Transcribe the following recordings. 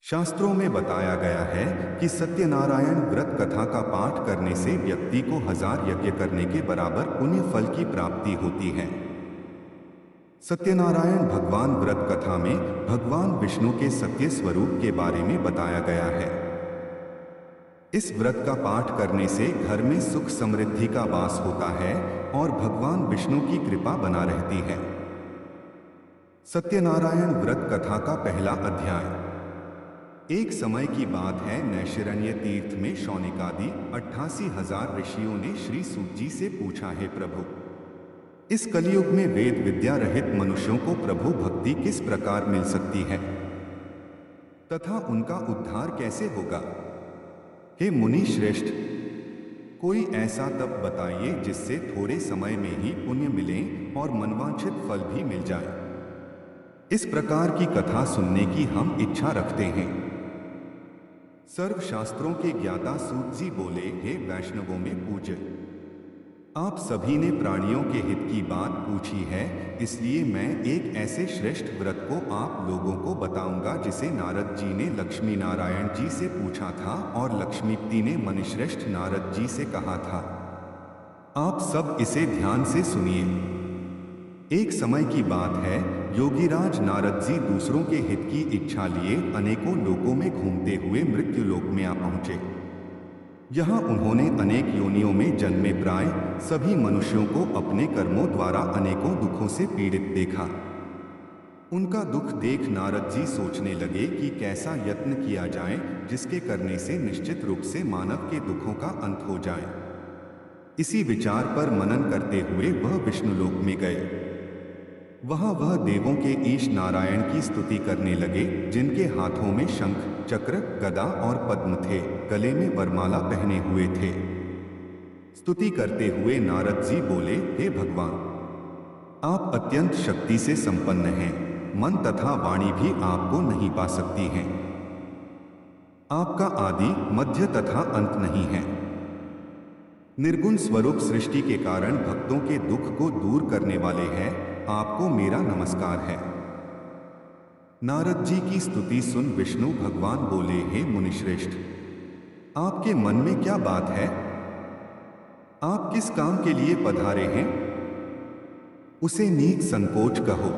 शास्त्रों में बताया गया है कि सत्यनारायण व्रत कथा का पाठ करने से व्यक्ति को 1000 यज्ञ करने के बराबर पुण्य फल की प्राप्ति होती है। सत्यनारायण भगवान व्रत कथा में भगवान विष्णु के सत्य स्वरूप के बारे में बताया गया है। इस व्रत का पाठ करने से घर में सुख समृद्धि का वास होता है और भगवान विष्णु की कृपा बना रहती है। सत्यनारायण व्रत कथा का पहला अध्याय। एक समय की बात है, नैशिरण्य तीर्थ में शौनिकादि 88,000 ऋषियों ने श्री सूत जी से पूछा, है प्रभु, इस कलयुग में वेद विद्या रहित मनुष्यों को प्रभु भक्ति किस प्रकार मिल सकती है तथा उनका उद्धार कैसे होगा? हे मुनि श्रेष्ठ, कोई ऐसा तप बताइए जिससे थोड़े समय में ही पुण्य मिले और मनवांछित फल भी मिल जाए। इस प्रकार की कथा सुनने की हम इच्छा रखते हैं। सर्वशास्त्रों के ज्ञाता सूत जी बोले, हे वैष्णवों में पूज्य, आप सभी ने प्राणियों के हित की बात पूछी है, इसलिए मैं एक ऐसे श्रेष्ठ व्रत को आप लोगों को बताऊंगा जिसे नारद जी ने लक्ष्मी नारायण जी से पूछा था और लक्ष्मीपति ने मुनिश्रेष्ठ नारद जी से कहा था। आप सब इसे ध्यान से सुनिए। एक समय की बात है, योगीराज नारद जी दूसरों के हित की इच्छा लिए अनेकों लोकों में घूमते हुए मृत्युलोक में आ पहुंचे। यहाँ उन्होंने अनेक योनियों में जन्मे प्राय सभी मनुष्यों को अपने कर्मों द्वारा अनेकों दुखों से पीड़ित देखा। उनका दुख देख नारद जी सोचने लगे कि कैसा यत्न किया जाए जिसके करने से निश्चित रूप से मानव के दुखों का अंत हो जाए। इसी विचार पर मनन करते हुए वह विष्णुलोक में गए। वहां वह देवों के ईश नारायण की स्तुति करने लगे, जिनके हाथों में शंख, चक्र, गदा और पद्म थे, गले में वरमाला पहने हुए थे। स्तुति करते हुए नारद जी बोले, हे भगवान, आप अत्यंत शक्ति से संपन्न हैं, मन तथा वाणी भी आपको नहीं पा सकती हैं। आपका आदि, मध्य तथा अंत नहीं है। निर्गुण स्वरूप सृष्टि के कारण भक्तों के दुख को दूर करने वाले हैं, आपको मेरा नमस्कार है। नारद जी की स्तुति सुन विष्णु भगवान बोले, हे मुनिश्रेष्ठ, आपके मन में क्या बात है? आप किस काम के लिए पधारे हैं? उसे नीच संकोच कहो।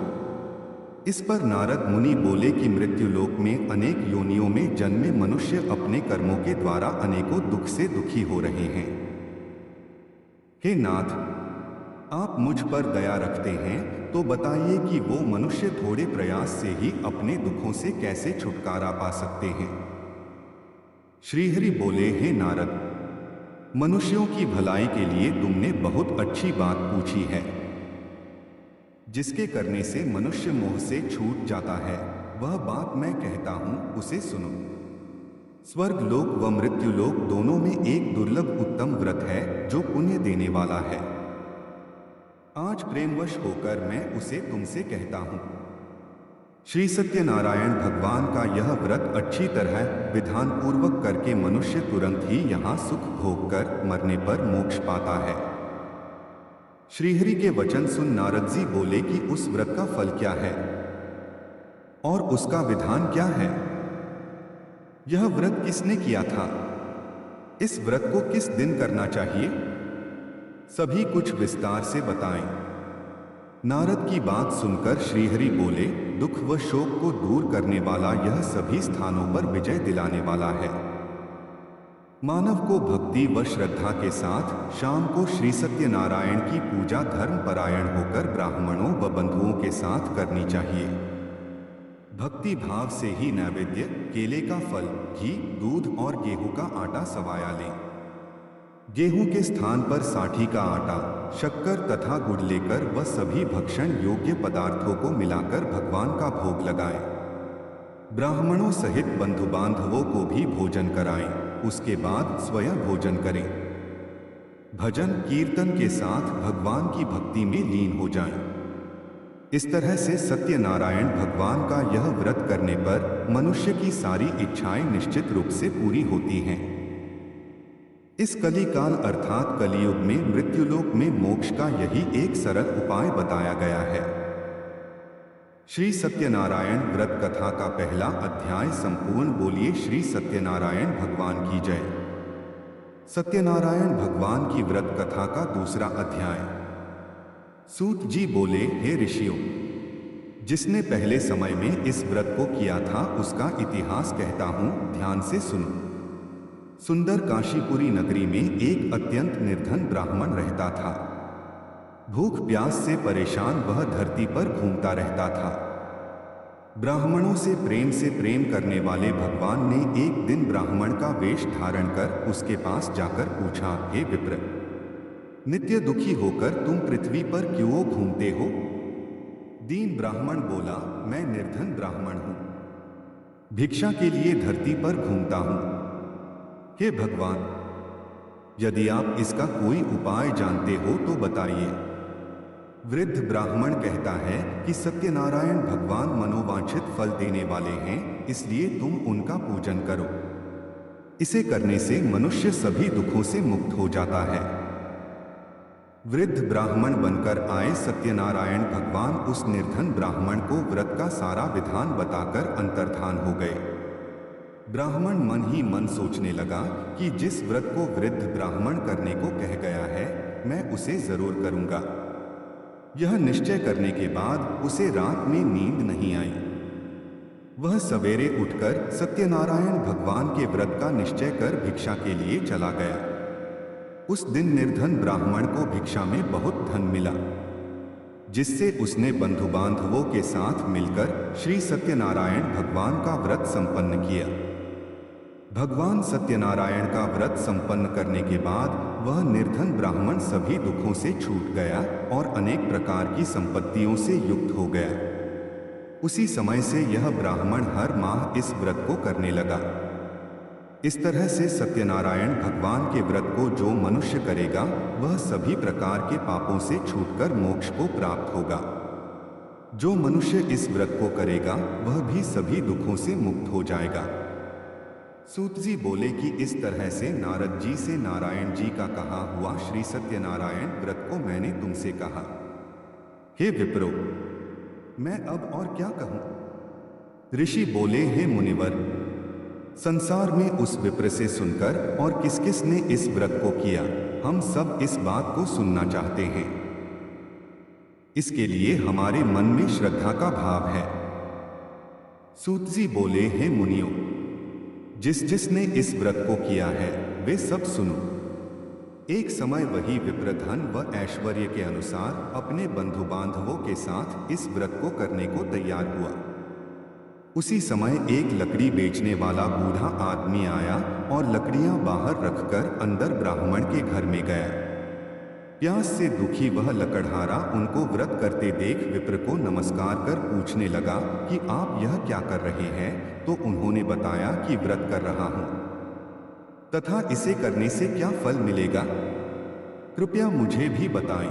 इस पर नारद मुनि बोले कि मृत्युलोक में अनेक योनियों में जन्मे मनुष्य अपने कर्मों के द्वारा अनेकों दुख से दुखी हो रहे हैं। हे नाथ, आप मुझ पर दया रखते हैं तो बताइए कि वो मनुष्य थोड़े प्रयास से ही अपने दुखों से कैसे छुटकारा पा सकते हैं। श्रीहरि बोले, हे नारद, मनुष्यों की भलाई के लिए तुमने बहुत अच्छी बात पूछी है। जिसके करने से मनुष्य मोह से छूट जाता है, वह बात मैं कहता हूं, उसे सुनो। स्वर्ग लोक व मृत्युलोक दोनों में एक दुर्लभ उत्तम व्रत है जो पुण्य देने वाला है। आज प्रेमवश होकर मैं उसे तुमसे कहता हूं। श्री सत्यनारायण भगवान का यह व्रत अच्छी तरह विधान पूर्वक करके मनुष्य तुरंत ही यहाँ सुख भोग कर मरने पर मोक्ष पाता है। श्रीहरि के वचन सुन नारद जी बोले कि उस व्रत का फल क्या है और उसका विधान क्या है? यह व्रत किसने किया था? इस व्रत को किस दिन करना चाहिए? सभी कुछ विस्तार से बताएं। नारद की बात सुनकर श्रीहरि बोले, दुख व शोक को दूर करने वाला यह सभी स्थानों पर विजय दिलाने वाला है। मानव को भक्ति व श्रद्धा के साथ शाम को श्री सत्यनारायण की पूजा धर्म परायण होकर ब्राह्मणों व बंधुओं के साथ करनी चाहिए। भक्ति भाव से ही नैवेद्य, केले का फल, घी, दूध और गेहूं का आटा सवाया लें। गेहूं के स्थान पर साठी का आटा, शक्कर तथा गुड़ लेकर वह सभी भक्षण योग्य पदार्थों को मिलाकर भगवान का भोग लगाएं। ब्राह्मणों सहित बंधु बांधवों को भी भोजन कराएं। उसके बाद स्वयं भोजन करें। भजन कीर्तन के साथ भगवान की भक्ति में लीन हो जाएं। इस तरह से सत्यनारायण भगवान का यह व्रत करने पर मनुष्य की सारी इच्छाएं निश्चित रूप से पूरी होती हैं। इस कलिकाल अर्थात कलियुग में मृत्युलोक में मोक्ष का यही एक सरल उपाय बताया गया है। श्री सत्यनारायण व्रत कथा का पहला अध्याय संपूर्ण बोलिए श्री सत्यनारायण भगवान की जय। सत्यनारायण भगवान की व्रत कथा का दूसरा अध्याय। सूत जी बोले, हे ऋषियों, जिसने पहले समय में इस व्रत को किया था उसका इतिहास कहता हूं, ध्यान से सुनो। सुंदर काशीपुरी नगरी में एक अत्यंत निर्धन ब्राह्मण रहता था। भूख प्यास से परेशान वह धरती पर घूमता रहता था। ब्राह्मणों से प्रेम करने वाले भगवान ने एक दिन ब्राह्मण का वेश धारण कर उसके पास जाकर पूछा, हे विप्र, नित्य दुखी होकर तुम पृथ्वी पर क्यों घूमते हो? दीन ब्राह्मण बोला, मैं निर्धन ब्राह्मण हूं, भिक्षा के लिए धरती पर घूमता हूं। हे भगवान, यदि आप इसका कोई उपाय जानते हो तो बताइए। वृद्ध ब्राह्मण कहता है कि सत्यनारायण भगवान मनोवांछित फल देने वाले हैं, इसलिए तुम उनका पूजन करो। इसे करने से मनुष्य सभी दुखों से मुक्त हो जाता है। वृद्ध ब्राह्मण बनकर आए सत्यनारायण भगवान उस निर्धन ब्राह्मण को व्रत का सारा विधान बताकर अंतर्धान हो गए। ब्राह्मण मन ही मन सोचने लगा कि जिस व्रत को वृद्ध ब्राह्मण करने को कह गया है, मैं उसे जरूर करूंगा। यह निश्चय करने के बाद उसे रात में नींद नहीं आई। वह सवेरे उठकर सत्यनारायण भगवान के व्रत का निश्चय कर भिक्षा के लिए चला गया। उस दिन निर्धन ब्राह्मण को भिक्षा में बहुत धन मिला, जिससे उसने बंधु बांधवों के साथ मिलकर श्री सत्यनारायण भगवान का व्रत संपन्न किया। भगवान सत्यनारायण का व्रत संपन्न करने के बाद वह निर्धन ब्राह्मण सभी दुखों से छूट गया और अनेक प्रकार की संपत्तियों से युक्त हो गया। उसी समय से यह ब्राह्मण हर माह इस व्रत को करने लगा। इस तरह से सत्यनारायण भगवान के व्रत को जो मनुष्य करेगा वह सभी प्रकार के पापों से छूटकर मोक्ष को प्राप्त होगा। जो मनुष्य इस व्रत को करेगा वह भी सभी दुखों से मुक्त हो जाएगा। सूत जी बोले कि इस तरह से नारद जी से नारायण जी का कहा हुआ श्री सत्यनारायण व्रत को मैंने तुमसे कहा। हे विप्रो, मैं अब और क्या कहूं? ऋषि बोले, हे मुनिवर, संसार में उस विप्र से सुनकर और किस किस ने इस व्रत को किया, हम सब इस बात को सुनना चाहते हैं। इसके लिए हमारे मन में श्रद्धा का भाव है। सूत जी बोले, हे मुनियों, जिसने इस व्रत को किया है वे सब सुनो। एक समय वही विप्र धन व ऐश्वर्य के अनुसार अपने बंधु बांधवों के साथ इस व्रत को करने को तैयार हुआ। उसी समय एक लकड़ी बेचने वाला बूढ़ा आदमी आया और लकड़ियां बाहर रखकर अंदर ब्राह्मण के घर में गया। प्यास से दुखी वह लकड़हारा उनको व्रत करते देख विप्र को नमस्कार कर पूछने लगा कि आप यह क्या कर रहे हैं? तो उन्होंने बताया कि व्रत कर रहा हूं तथा इसे करने से क्या फल मिलेगा, कृपया मुझे भी बताएं।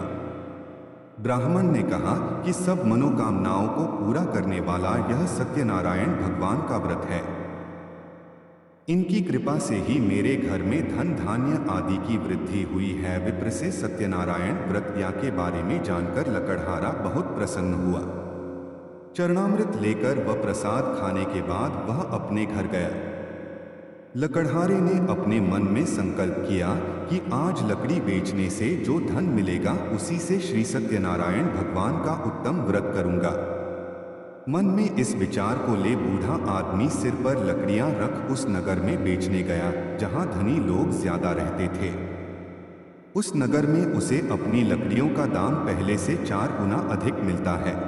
ब्राह्मण ने कहा कि सब मनोकामनाओं को पूरा करने वाला यह सत्यनारायण भगवान का व्रत है। इनकी कृपा से ही मेरे घर में धन धान्य आदि की वृद्धि हुई है। विप्र से सत्यनारायण व्रत या के बारे में जानकर लकड़हारा बहुत प्रसन्न हुआ। चरणामृत लेकर व प्रसाद खाने के बाद वह अपने घर गया। लकड़हारे ने अपने मन में संकल्प किया कि आज लकड़ी बेचने से जो धन मिलेगा उसी से श्री सत्यनारायण भगवान का उत्तम व्रत करूंगा। मन में इस विचार को ले बूढ़ा आदमी सिर पर लकड़ियां रख उस नगर में बेचने गया जहां धनी लोग ज्यादा रहते थे। उस नगर में उसे अपनी लकड़ियों का दाम पहले से 4 गुना अधिक मिलता है।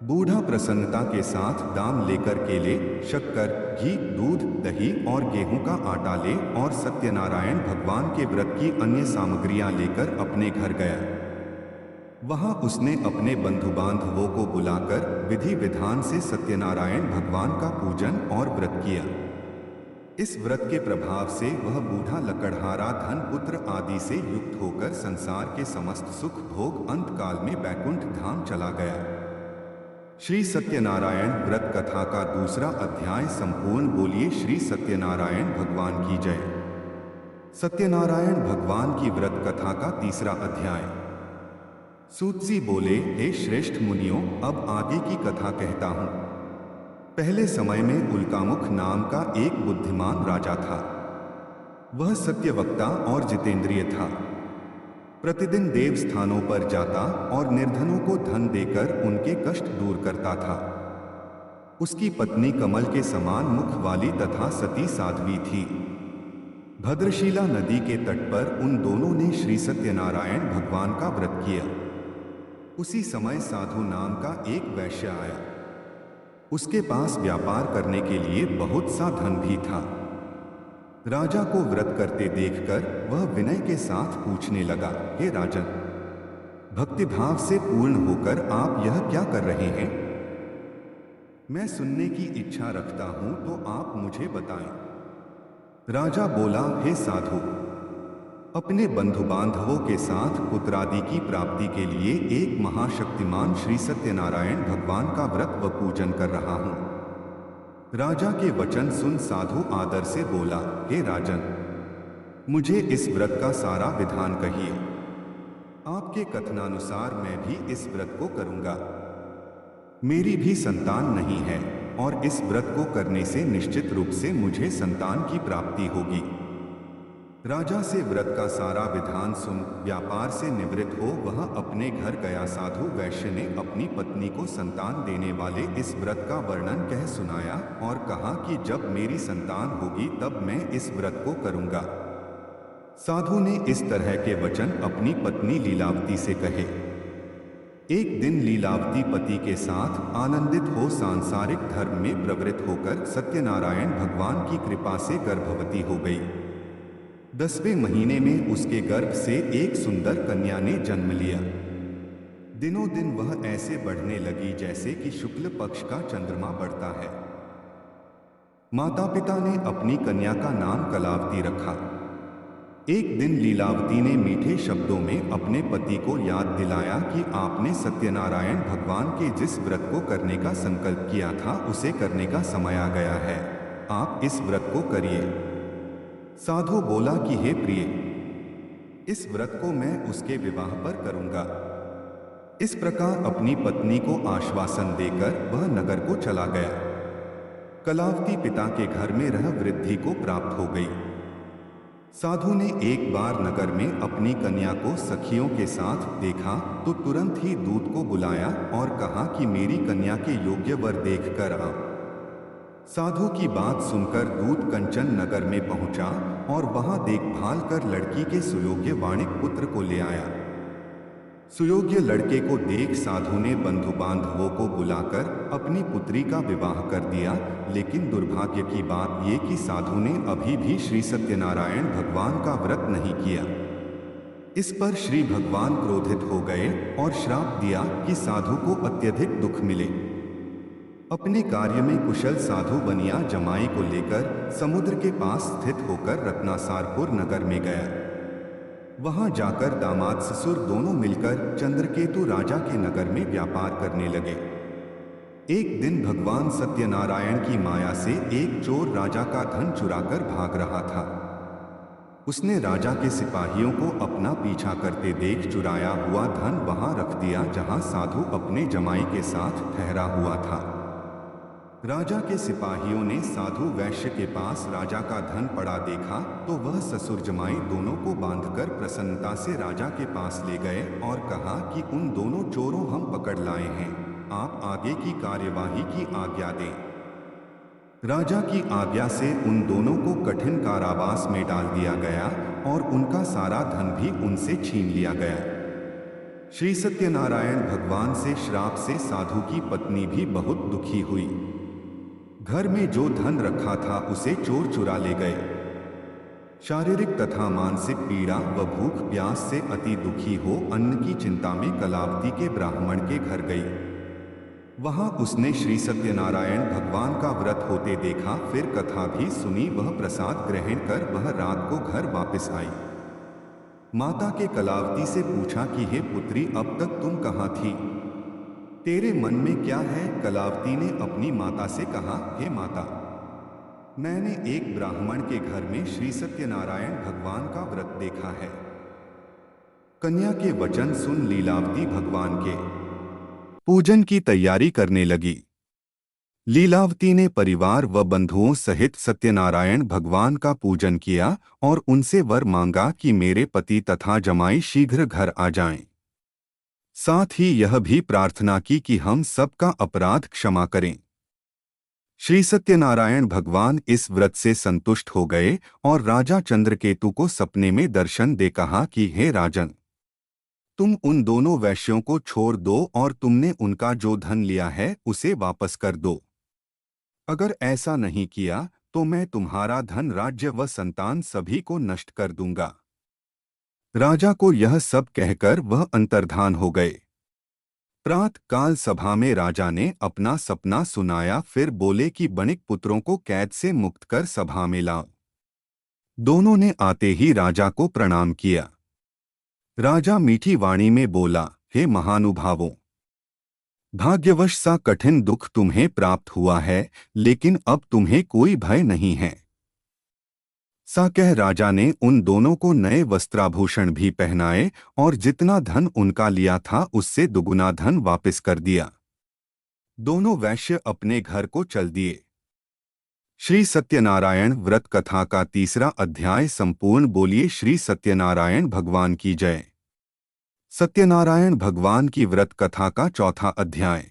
बूढ़ा प्रसन्नता के साथ दाम लेकर केले, शक्कर, घी, दूध, दही और गेहूं का आटा ले और सत्यनारायण भगवान के व्रत की अन्य सामग्रियां लेकर अपने घर गया। वहां उसने अपने बंधु बांधवों को बुलाकर विधि विधान से सत्यनारायण भगवान का पूजन और व्रत किया। इस व्रत के प्रभाव से वह बूढ़ा लकड़हारा धन पुत्र आदि से युक्त होकर संसार के समस्त सुख भोग अंत काल में बैकुंठ धाम चला गया। श्री सत्यनारायण व्रत कथा का दूसरा अध्याय संपूर्ण बोलिए श्री सत्यनारायण भगवान की जय। सत्यनारायण भगवान की व्रत कथा का तीसरा अध्याय। सूत जी बोले, हे श्रेष्ठ मुनियों, अब आगे की कथा कहता हूं। पहले समय में उल्कामुख नाम का एक बुद्धिमान राजा था। वह सत्यवक्ता और जितेंद्रिय था। प्रतिदिन देव स्थानों पर जाता और निर्धनों को धन देकर उनके कष्ट दूर करता था। उसकी पत्नी कमल के समान मुख वाली तथा सती साध्वी थी। भद्रशिला नदी के तट पर उन दोनों ने श्री सत्यनारायण भगवान का व्रत किया। उसी समय साधु नाम का एक वैश्य आया। उसके पास व्यापार करने के लिए बहुत सा धन भी था। राजा को व्रत करते देखकर वह विनय के साथ पूछने लगा, हे राजन, भक्तिभाव से पूर्ण होकर आप यह क्या कर रहे हैं? मैं सुनने की इच्छा रखता हूं, तो आप मुझे बताएं। राजा बोला, हे साधु, अपने बंधु बांधवों के साथ पुत्रादि की प्राप्ति के लिए एक महाशक्तिमान श्री सत्यनारायण भगवान का व्रत व पूजन कर रहा हूं। राजा के वचन सुन साधु आदर से बोला, हे राजन, मुझे इस व्रत का सारा विधान कहिए। आपके कथनानुसार मैं भी इस व्रत को करूंगा। मेरी भी संतान नहीं है और इस व्रत को करने से निश्चित रूप से मुझे संतान की प्राप्ति होगी। राजा से व्रत का सारा विधान सुन व्यापार से निवृत्त हो वह अपने घर गया। साधु वैश्य ने अपनी पत्नी को संतान देने वाले इस व्रत का वर्णन कह सुनाया और कहा कि जब मेरी संतान होगी तब मैं इस व्रत को करूंगा। साधु ने इस तरह के वचन अपनी पत्नी लीलावती से कहे। एक दिन लीलावती पति के साथ आनंदित हो सांसारिक धर्म में प्रवृत्त होकर सत्यनारायण भगवान की कृपा से गर्भवती हो गई। 10वें महीने में उसके गर्भ से एक सुंदर कन्या ने जन्म लिया। दिनों दिन वह ऐसे बढ़ने लगी जैसे कि शुक्ल पक्ष का चंद्रमा बढ़ता है। माता पिता ने अपनी कन्या का नाम कलावती रखा। एक दिन लीलावती ने मीठे शब्दों में अपने पति को याद दिलाया कि आपने सत्यनारायण भगवान के जिस व्रत को करने का संकल्प किया था उसे करने का समय आ गया है। आप इस व्रत को करिए। साधु बोला कि हे प्रिय, इस व्रत को मैं उसके विवाह पर करूंगा। इस प्रकार अपनी पत्नी को आश्वासन देकर वह नगर को चला गया। कलावती पिता के घर में रह वृद्धि को प्राप्त हो गई। साधु ने एक बार नगर में अपनी कन्या को सखियों के साथ देखा तो तुरंत ही दूत को बुलाया और कहा कि मेरी कन्या के योग्य वर देख कर आ। साधु की बात सुनकर दूत कंचन नगर में पहुंचा और वहां देखभाल कर लड़की के सुयोग्य वाणिक पुत्र को ले आया। सुयोग्य लड़के को देख साधु ने बंधु बांधवों को बुलाकर अपनी पुत्री का विवाह कर दिया। लेकिन दुर्भाग्य की बात ये कि साधु ने अभी भी श्री सत्यनारायण भगवान का व्रत नहीं किया। इस पर श्री भगवान क्रोधित हो गए और श्राप दिया कि साधु को अत्यधिक दुख मिले। अपने कार्य में कुशल साधु बनिया जमाई को लेकर समुद्र के पास स्थित होकर रत्नासारपुर नगर में गया। वहां जाकर दामाद ससुर दोनों मिलकर चंद्रकेतु राजा के नगर में व्यापार करने लगे। एक दिन भगवान सत्यनारायण की माया से एक चोर राजा का धन चुराकर भाग रहा था। उसने राजा के सिपाहियों को अपना पीछा करते देख चुराया हुआ धन वहां रख दिया जहां साधु अपने जमाई के साथ ठहरा हुआ था। राजा के सिपाहियों ने साधु वैश्य के पास राजा का धन पड़ा देखा तो वह ससुर जमाई दोनों को बांधकर प्रसन्नता से राजा के पास ले गए और कहा कि उन दोनों चोरों हम पकड़ लाए हैं, आप आगे की कार्यवाही की आज्ञा दें। राजा की आज्ञा से उन दोनों को कठिन कारावास में डाल दिया गया और उनका सारा धन भी उनसे छीन लिया गया। श्री सत्यनारायण भगवान से श्राप से साधु की पत्नी भी बहुत दुखी हुई। घर में जो धन रखा था उसे चोर चुरा ले गए। शारीरिक तथा मानसिक पीड़ा व भूख प्यास से अति दुखी हो अन्न की चिंता में कलावती के ब्राह्मण के घर गई। वहां उसने श्री सत्यनारायण भगवान का व्रत होते देखा, फिर कथा भी सुनी। वह प्रसाद ग्रहण कर वह रात को घर वापस आई। माता के कलावती से पूछा कि हे पुत्री, अब तक तुम कहाँ थी? तेरे मन में क्या है? कलावती ने अपनी माता से कहा, हे माता, मैंने एक ब्राह्मण के घर में श्री सत्यनारायण भगवान का व्रत देखा है। कन्या के वचन सुन लीलावती भगवान के पूजन की तैयारी करने लगी। लीलावती ने परिवार व बंधुओं सहित सत्यनारायण भगवान का पूजन किया और उनसे वर मांगा कि मेरे पति तथा जमाई शीघ्र घर आ जाएं। साथ ही यह भी प्रार्थना की कि हम सबका अपराध क्षमा करें। श्री सत्यनारायण भगवान इस व्रत से संतुष्ट हो गए और राजा चंद्रकेतु को सपने में दर्शन दे कहा कि हे राजन, तुम उन दोनों वैश्यों को छोड़ दो और तुमने उनका जो धन लिया है उसे वापस कर दो। अगर ऐसा नहीं किया तो मैं तुम्हारा धन, राज्य व संतान सभी को नष्ट कर दूंगा। राजा को यह सब कहकर वह अंतर्धान हो गए। प्रातः काल सभा में राजा ने अपना सपना सुनाया, फिर बोले कि बणिक पुत्रों को कैद से मुक्त कर सभा में लाओ। दोनों ने आते ही राजा को प्रणाम किया। राजा मीठी वाणी में बोला, हे महानुभावों, भाग्यवश सा कठिन दुख तुम्हें प्राप्त हुआ है, लेकिन अब तुम्हें कोई भय नहीं है। सा कह राजा ने उन दोनों को नए वस्त्राभूषण भी पहनाए और जितना धन उनका लिया था उससे दुगुना धन वापस कर दिया। दोनों वैश्य अपने घर को चल दिए। श्री सत्यनारायण व्रत कथा का 3रा अध्याय संपूर्ण। बोलिए श्री सत्यनारायण भगवान की जय। सत्यनारायण भगवान की व्रत कथा का 4था अध्याय।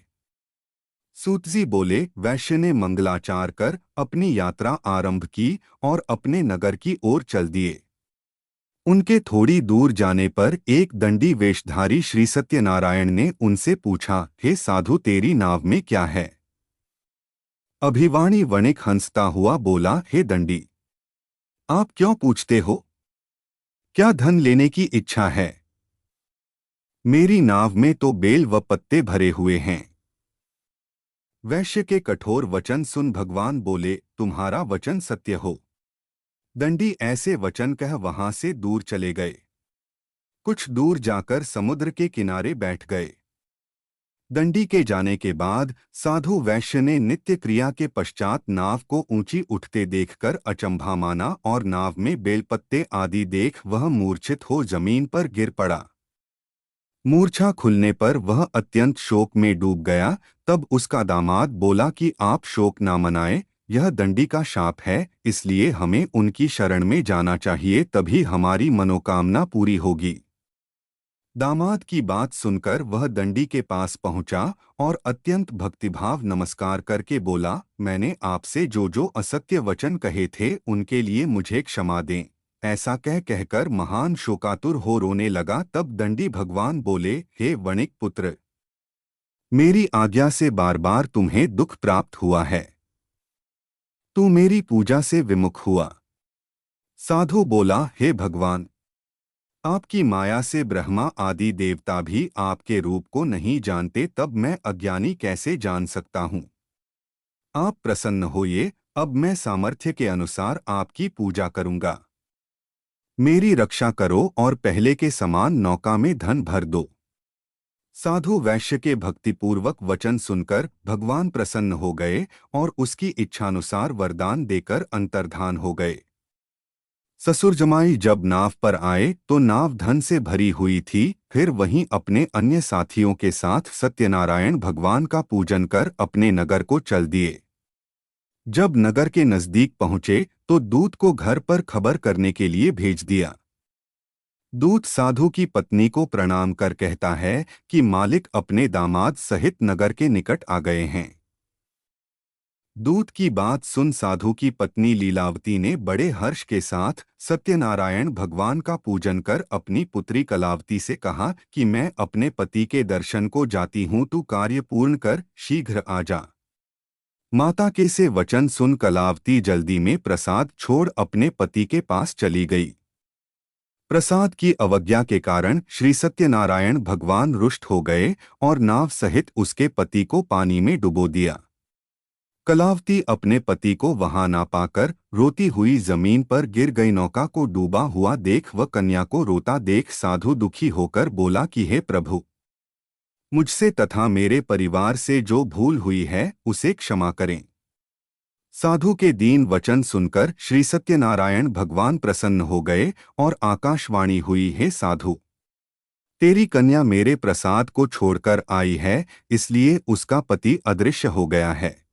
सूतजी बोले, वैश्य ने मंगलाचार कर अपनी यात्रा आरंभ की और अपने नगर की ओर चल दिए। उनके थोड़ी दूर जाने पर एक दंडी वेशधारी श्री सत्यनारायण ने उनसे पूछा, हे साधु, तेरी नाव में क्या है? अभिवाणी वणिक हंसता हुआ बोला, हे दंडी, आप क्यों पूछते हो? क्या धन लेने की इच्छा है? मेरी नाव में तो बेल व पत्ते भरे हुए हैं। वैश्य के कठोर वचन सुन भगवान बोले, तुम्हारा वचन सत्य हो। दंडी ऐसे वचन कह वहां से दूर चले गए। कुछ दूर जाकर समुद्र के किनारे बैठ गए। दंडी के जाने के बाद साधु वैश्य ने नित्य क्रिया के पश्चात नाव को ऊंची उठते देखकर अचंभा माना और नाव में बेलपत्ते आदि देख वह मूर्छित हो जमीन पर गिर पड़ा। मूर्छा खुलने पर वह अत्यंत शोक में डूब गया। तब उसका दामाद बोला कि आप शोक ना मनाएं, यह दंडी का शाप है, इसलिए हमें उनकी शरण में जाना चाहिए, तभी हमारी मनोकामना पूरी होगी। दामाद की बात सुनकर वह दंडी के पास पहुंचा और अत्यंत भक्तिभाव नमस्कार करके बोला, मैंने आपसे जो जो असत्य वचन कहे थे उनके लिए मुझे क्षमा दें। ऐसा कहकर महान शोकातुर हो रोने लगा। तब दंडी भगवान बोले, हे वणिक पुत्र, मेरी आज्ञा से बार बार तुम्हें दुख प्राप्त हुआ है। तू मेरी पूजा से विमुख हुआ। साधु बोला, हे भगवान, आपकी माया से ब्रह्मा आदि देवता भी आपके रूप को नहीं जानते, तब मैं अज्ञानी कैसे जान सकता हूँ? आप प्रसन्न होइए, अब मैं सामर्थ्य के अनुसार आपकी पूजा करूँगा। मेरी रक्षा करो और पहले के समान नौका में धन भर दो। साधु वैश्य के भक्तिपूर्वक वचन सुनकर भगवान प्रसन्न हो गए और उसकी इच्छानुसार वरदान देकर अंतर्धान हो गए। ससुर जमाई जब नाव पर आए तो नाव धन से भरी हुई थी। फिर वहीं अपने अन्य साथियों के साथ सत्यनारायण भगवान का पूजन कर अपने नगर को चल दिए। जब नगर के नजदीक पहुंचे तो दूत को घर पर खबर करने के लिए भेज दिया। दूत साधु की पत्नी को प्रणाम कर कहता है कि मालिक अपने दामाद सहित नगर के निकट आ गए हैं। दूत की बात सुन साधु की पत्नी लीलावती ने बड़े हर्ष के साथ सत्यनारायण भगवान का पूजन कर अपनी पुत्री कलावती से कहा कि मैं अपने पति के दर्शन को जाती हूँ, तू कार्य पूर्ण कर शीघ्र आ जा। माता के से वचन सुन कलावती जल्दी में प्रसाद छोड़ अपने पति के पास चली गई। प्रसाद की अवज्ञा के कारण श्री सत्यनारायण भगवान रुष्ट हो गए और नाव सहित उसके पति को पानी में डुबो दिया। कलावती अपने पति को वहां ना पाकर रोती हुई जमीन पर गिर गई। नौका को डूबा हुआ देख व कन्या को रोता देख साधु दुखी होकर बोला कि हे प्रभु, मुझसे तथा मेरे परिवार से जो भूल हुई है उसे क्षमा करें। साधु के दीन वचन सुनकर श्री सत्यनारायण भगवान प्रसन्न हो गए और आकाशवाणी हुई, हे साधु, तेरी कन्या मेरे प्रसाद को छोड़कर आई है, इसलिए उसका पति अदृश्य हो गया है।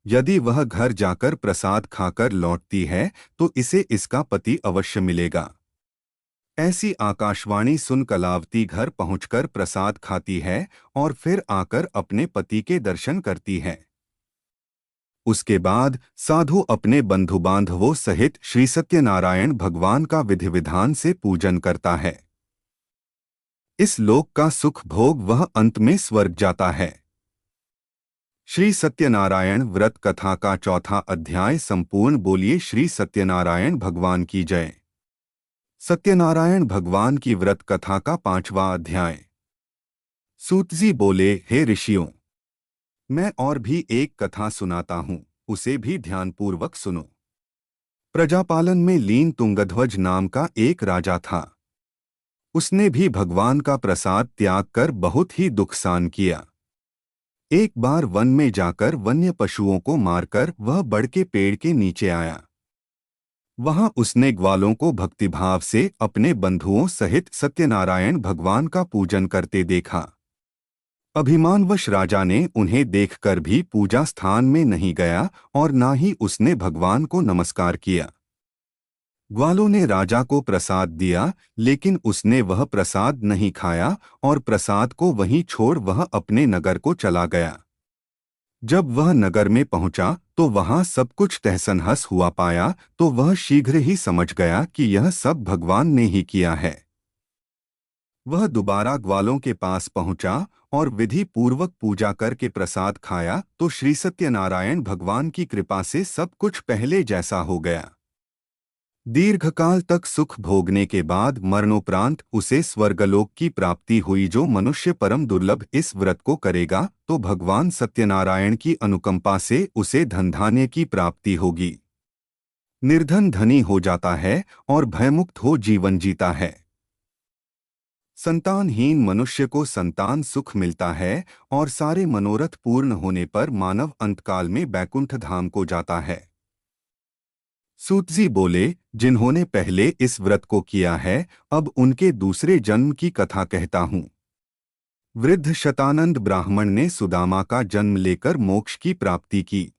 यदि वह घर जाकर प्रसाद खाकर लौटती है तो इसे इसका पति अवश्य मिलेगा। ऐसी आकाशवाणी सुन कलावती घर पहुंचकर प्रसाद खाती है और फिर आकर अपने पति के दर्शन करती है। उसके बाद साधु अपने बंधु बांधवों सहित श्री सत्यनारायण भगवान का विधि विधान से पूजन करता है। इस लोक का सुख भोग वह अंत में स्वर्ग जाता है। श्री सत्यनारायण व्रत कथा का चौथा अध्याय संपूर्ण। बोलिए श्री सत्यनारायण भगवान की जय। सत्यनारायण भगवान की व्रत कथा का 5वां अध्याय। सूतजी बोले, हे ऋषियों, मैं और भी एक कथा सुनाता हूँ, उसे भी ध्यानपूर्वक सुनो। प्रजापालन में लीन तुंगध्वज नाम का एक राजा था। उसने भी भगवान का प्रसाद त्याग कर बहुत ही दुख सहन किया। एक बार वन में जाकर वन्य पशुओं को मारकर वह बड़ के पेड़ के नीचे आया। वहां उसने ग्वालों को भक्तिभाव से अपने बंधुओं सहित सत्यनारायण भगवान का पूजन करते देखा। अभिमानवश राजा ने उन्हें देखकर भी पूजा स्थान में नहीं गया और ना ही उसने भगवान को नमस्कार किया। ग्वालों ने राजा को प्रसाद दिया, लेकिन उसने वह प्रसाद नहीं खाया और प्रसाद को वहीं छोड़ वह अपने नगर को चला गया। जब वह नगर में पहुंचा तो वहां सब कुछ तहस-नहस हुआ पाया तो वह शीघ्र ही समझ गया कि यह सब भगवान ने ही किया है। वह दोबारा ग्वालों के पास पहुंचा और विधि पूर्वक पूजा करके प्रसाद खाया तो श्री सत्यनारायण भगवान की कृपा से सब कुछ पहले जैसा हो गया। दीर्घकाल तक सुख भोगने के बाद मरणोपरांत उसे स्वर्गलोक की प्राप्ति हुई। जो मनुष्य परम दुर्लभ इस व्रत को करेगा तो भगवान सत्यनारायण की अनुकंपा से उसे धन-धान्य की प्राप्ति होगी। निर्धन धनी हो जाता है और भयमुक्त हो जीवन जीता है। संतानहीन मनुष्य को संतान सुख मिलता है और सारे मनोरथ पूर्ण होने पर मानव अंतकाल में बैकुंठ धाम को जाता है। सूतजी बोले, जिन्होंने पहले इस व्रत को किया है अब उनके दूसरे जन्म की कथा कहता हूँ। वृद्ध शतानंद ब्राह्मण ने सुदामा का जन्म लेकर मोक्ष की प्राप्ति की।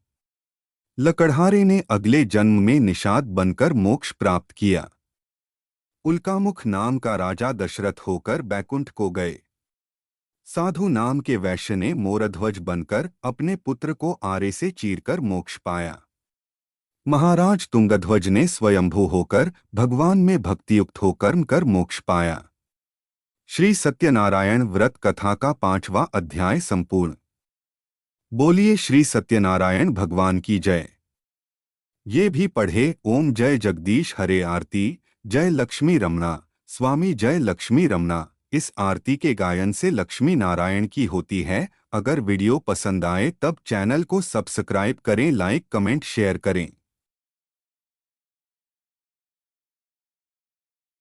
लकड़हारे ने अगले जन्म में निषाद बनकर मोक्ष प्राप्त किया। उल्कामुख नाम का राजा दशरथ होकर बैकुंठ को गए। साधु नाम के वैश्य ने मोरध्वज बनकर अपने पुत्र को आरे से चीरकर मोक्ष पाया। महाराज तुंगध्वज ने स्वयंभू होकर भगवान में भक्तियुक्त होकर कर मोक्ष पाया। श्री सत्यनारायण व्रत कथा का 5वां अध्याय संपूर्ण। बोलिए श्री सत्यनारायण भगवान की जय। ये भी पढ़े, ओम जय जगदीश हरे आरती, जय लक्ष्मी रमणा, स्वामी जय लक्ष्मी रमणा। इस आरती के गायन से लक्ष्मी नारायण की होती है। अगर वीडियो पसंद आए तब चैनल को सब्सक्राइब करें, लाइक कमेंट शेयर करें।